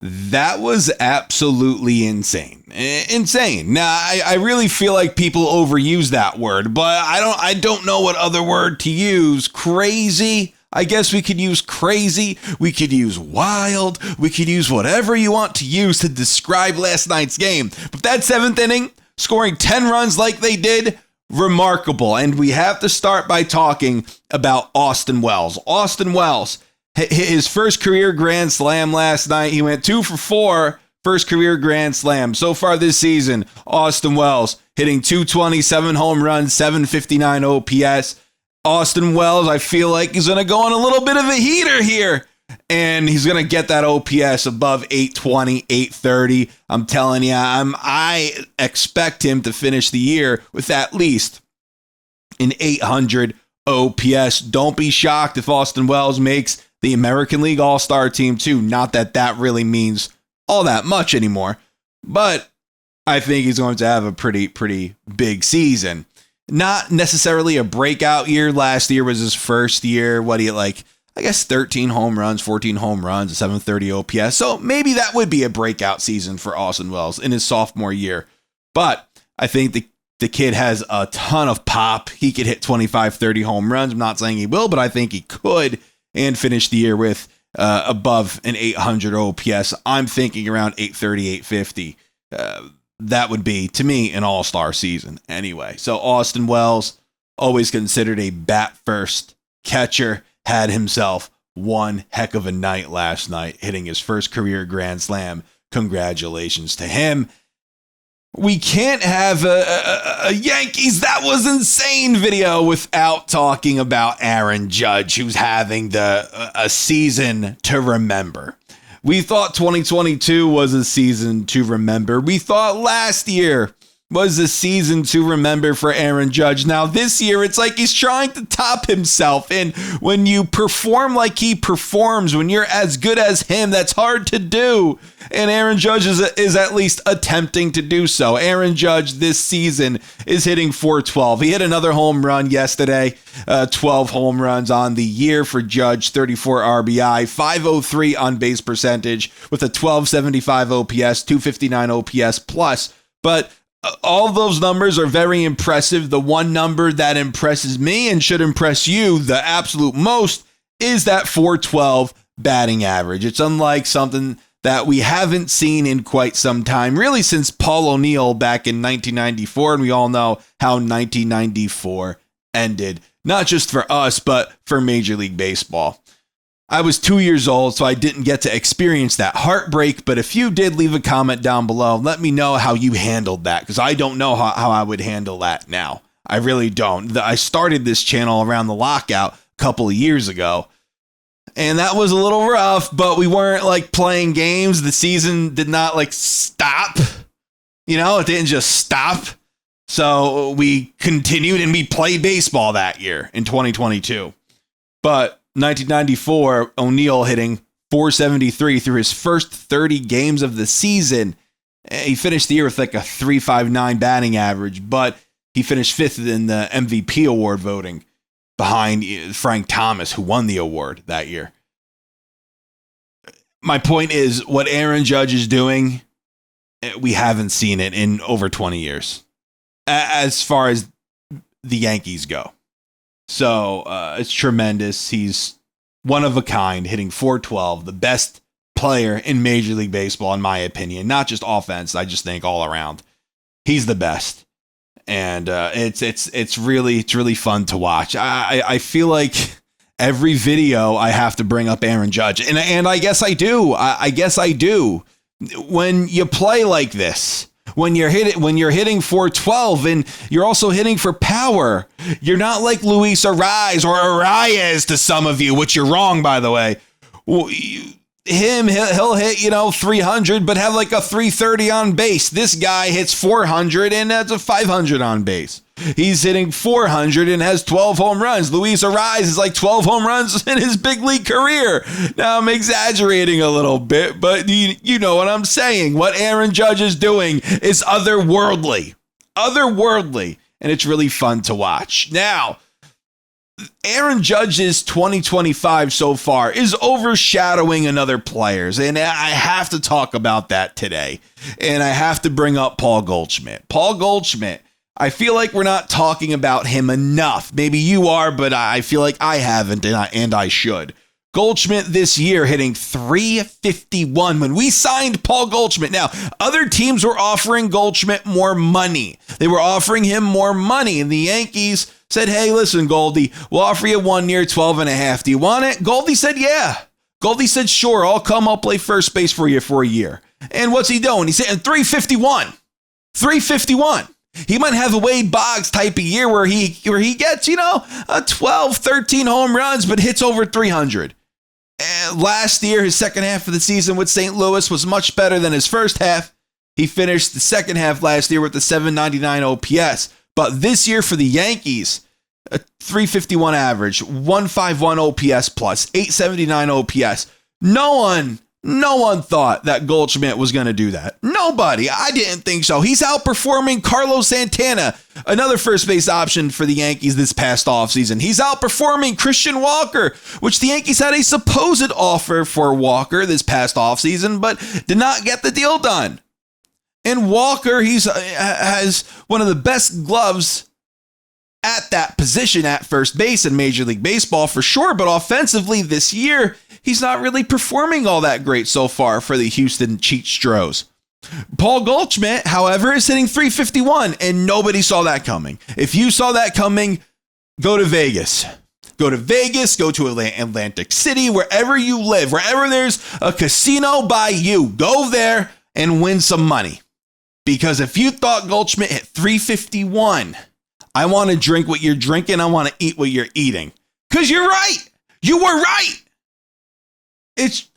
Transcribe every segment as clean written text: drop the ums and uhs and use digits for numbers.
That was absolutely insane. Insane. Now, I really feel like people overuse that word, but I don't know what other word to use. Crazy. I guess we could use crazy. We could use wild. We could use whatever you want to use to describe last night's game. But that seventh inning, scoring 10 runs like they did, remarkable. And we have to start by talking about Austin Wells. Austin Wells, his first career grand slam last night. He went 2 for 4, first career grand slam. So far this season, Austin Wells hitting 227 home runs, 759 OPS. Austin Wells, I feel like he's going to go on a little bit of a heater here. And he's going to get that OPS above 820, 830. I'm telling you, I expect him to finish the year with at least an 800 OPS. Don't be shocked if Austin Wells makes the American League All-Star team too. Not that that really means all that much anymore, but I think he's going to have a pretty big season. Not necessarily a breakout year. Last year was his first year. What do you like? I guess 13 home runs, 14 home runs, a 730 OPS. So maybe that would be a breakout season for Austin Wells in his sophomore year. But I think the kid has a ton of pop. He could hit 25, 30 home runs. I'm not saying he will, but I think he could, and finish the year with above an 800 OPS. I'm thinking around 830, 850. That would be, to me, an all-star season anyway. So Austin Wells, always considered a bat-first catcher, had himself one heck of a night last night, hitting his first career grand slam. Congratulations to him. We can't have a Yankees that was insane video without talking about Aaron Judge, who's having a season to remember. We thought 2022 was a season to remember. We thought last year was a season to remember for Aaron Judge. Now this year, it's like he's trying to top himself. And when you perform like he performs, when you're as good as him, that's hard to do. And Aaron Judge is at least attempting to do so. Aaron Judge this season is hitting .412. He hit another home run yesterday. 12 home runs on the year for Judge, 34 RBI, 503 on base percentage with a 1275 OPS, 259 OPS plus. But all those numbers are very impressive. The one number that impresses me and should impress you the absolute most is that .412 batting average. It's unlike something that we haven't seen in quite some time, really since Paul O'Neill back in 1994, and we all know how 1994 ended, not just for us, but for Major League Baseball. I was 2 years old, so I didn't get to experience that heartbreak, but if you did, leave a comment down below. Let me know how you handled that, because I don't know how I would handle that now. I really don't. I started this channel around the lockout a couple of years ago, and that was a little rough, but we weren't like playing games. The season did not like stop. You know, it didn't just stop. So we continued and we played baseball that year in 2022. But 1994, O'Neill hitting .473 through his first 30 games of the season. He finished the year with like a .359 batting average, but he finished fifth in the MVP award voting behind Frank Thomas, who won the award that year. My point is, what Aaron Judge is doing, we haven't seen it in over 20 years as far as the Yankees go. So it's tremendous. He's one of a kind, hitting .412, the best player in Major League Baseball, in my opinion. Not just offense, I just think all around. He's the best. And it's really fun to watch. I feel like every video I have to bring up Aaron Judge. And I guess I do. I guess I do. When you play like this, when you're hitting .412 and you're also hitting for power, you're not like Luis Ariz or Arias to some of you, which you're wrong, by the way. He'll hit 300, but have like a 330 on base. This guy hits 400 and has a 500 on base. He's hitting 400 and has 12 home runs. Luis Ariz is like 12 home runs in his big league career. Now I'm exaggerating a little bit, but you know what I'm saying. What Aaron Judge is doing is otherworldly, and it's really fun to watch. Now, Aaron Judge's 2025 so far is overshadowing another players, and I have to talk about that today. And I have to bring up Paul Goldschmidt. Paul Goldschmidt, I feel like we're not talking about him enough. Maybe you are, but I feel like I haven't, and I should. Goldschmidt this year hitting .351 when we signed Paul Goldschmidt. Now, other teams were offering Goldschmidt more money. They were offering him more money, and the Yankees said, hey, listen, Goldie, we'll offer you 1 year, 12.5. Do you want it? Goldie said, yeah. Goldie said, sure, I'll come. I'll play first base for you for a year. And what's he doing? He's hitting .351. .351. He might have a Wade Boggs type of year where he gets, a 12, 13 home runs, but hits over 300. And last year, his second half of the season with St. Louis was much better than his first half. He finished the second half last year with the 799 OPS. But this year for the Yankees, a .351 average, 151 OPS plus, 879 OPS. No one thought that Goldschmidt was going to do that. Nobody. I didn't think so. He's outperforming Carlos Santana, another first base option for the Yankees this past offseason. He's outperforming Christian Walker, which the Yankees had a supposed offer for Walker this past offseason, but did not get the deal done. And Walker, has one of the best gloves at that position at first base in Major League Baseball for sure, but offensively this year, he's not really performing all that great so far for the Houston Cheat Stros. Paul Goldschmidt, however, is hitting .351, and nobody saw that coming. If you saw that coming, go to Vegas. Go to Vegas, go to Atlantic City, wherever you live, wherever there's a casino by you, go there and win some money. Because if you thought Goldschmidt hit .351, I want to drink what you're drinking. I want to eat what you're eating. Because you're right. You were right. It's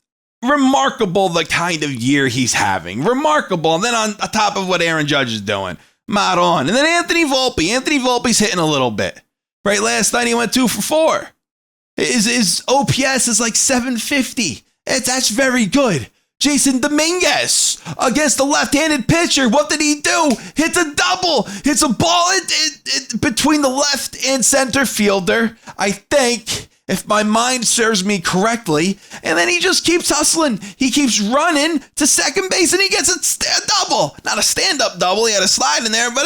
remarkable the kind of year he's having. Remarkable. And then on top of what Aaron Judge is doing. Mod on. And then Anthony Volpe. Anthony Volpe's hitting a little bit. Right? Last night he went 2 for 4. His OPS is like 750. That's very good. Jason Dominguez against the left-handed pitcher. What did he do? Hits a double. Hits a ball between the left and center fielder, I think, if my mind serves me correctly. And then he just keeps hustling. He keeps running to second base, and he gets a double. Not a stand-up double. He had a slide in there, but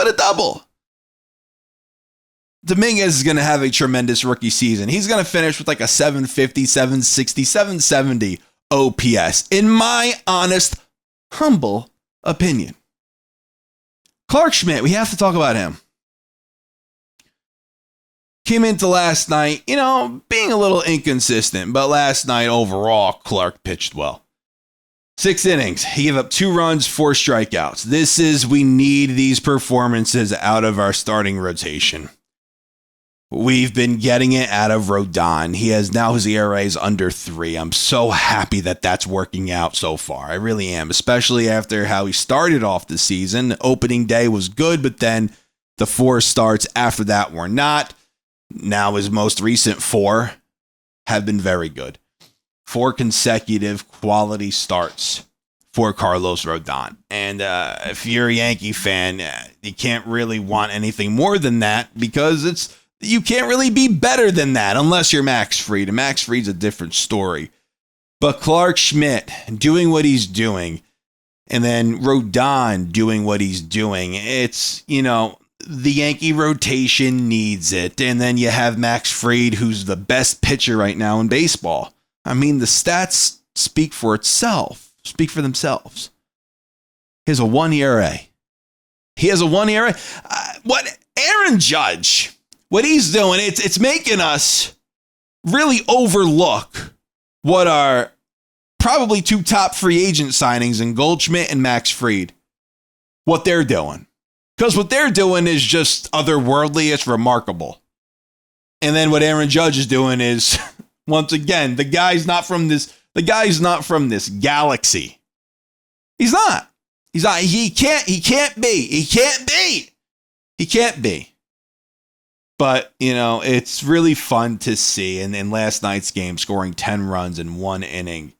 a double. Dominguez is going to have a tremendous rookie season. He's going to finish with like a 750, 760, 770 OPS, in my honest, humble opinion. Clarke Schmidt, we have to talk about him. Came into last night, being a little inconsistent, but last night overall, Clarke pitched well. 6 innings. He gave up 2 runs, 4 strikeouts. We need these performances out of our starting rotation. We've been getting it out of Rodon. His ERA is under 3. I'm so happy that that's working out so far. I really am, especially after how he started off the season. Opening day was good, but then the 4 starts after that were not. Now his most recent 4 have been very good. 4 consecutive quality starts for Carlos Rodon. And if you're a Yankee fan, you can't really want anything more than that because you can't really be better than that unless you're Max Fried. And Max Fried's a different story. But Clarke Schmidt doing what he's doing, and then Rodon doing what he's doing, it's, the Yankee rotation needs it. And then you have Max Fried, who's the best pitcher right now in baseball. I mean, the stats speak for themselves. He has a 1 ERA. What Aaron Judge... What he's doing, it's making us really overlook what are probably 2 top free agent signings in Goldschmidt and Max Fried. What they're doing. Because what they're doing is just otherworldly. It's remarkable. And then what Aaron Judge is doing is, once again, the guy's not from this galaxy. He's not. He can't be. But, it's really fun to see. And in last night's game, scoring 10 runs in 1 inning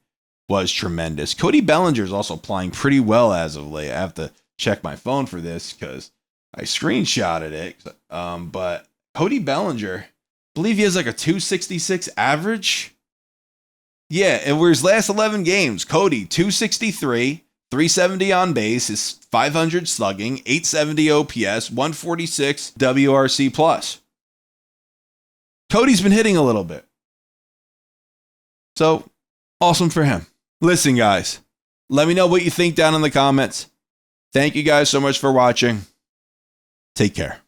was tremendous. Cody Bellinger is also playing pretty well as of late. I have to check my phone for this because I screenshotted it. But Cody Bellinger, I believe he has like a 266 average. Yeah, and where his last 11 games, Cody, 263, 370 on base, is 500 slugging, 870 OPS, 146 WRC plus. Cody's been hitting a little bit. So, awesome for him. Listen, guys, let me know what you think down in the comments. Thank you guys so much for watching. Take care.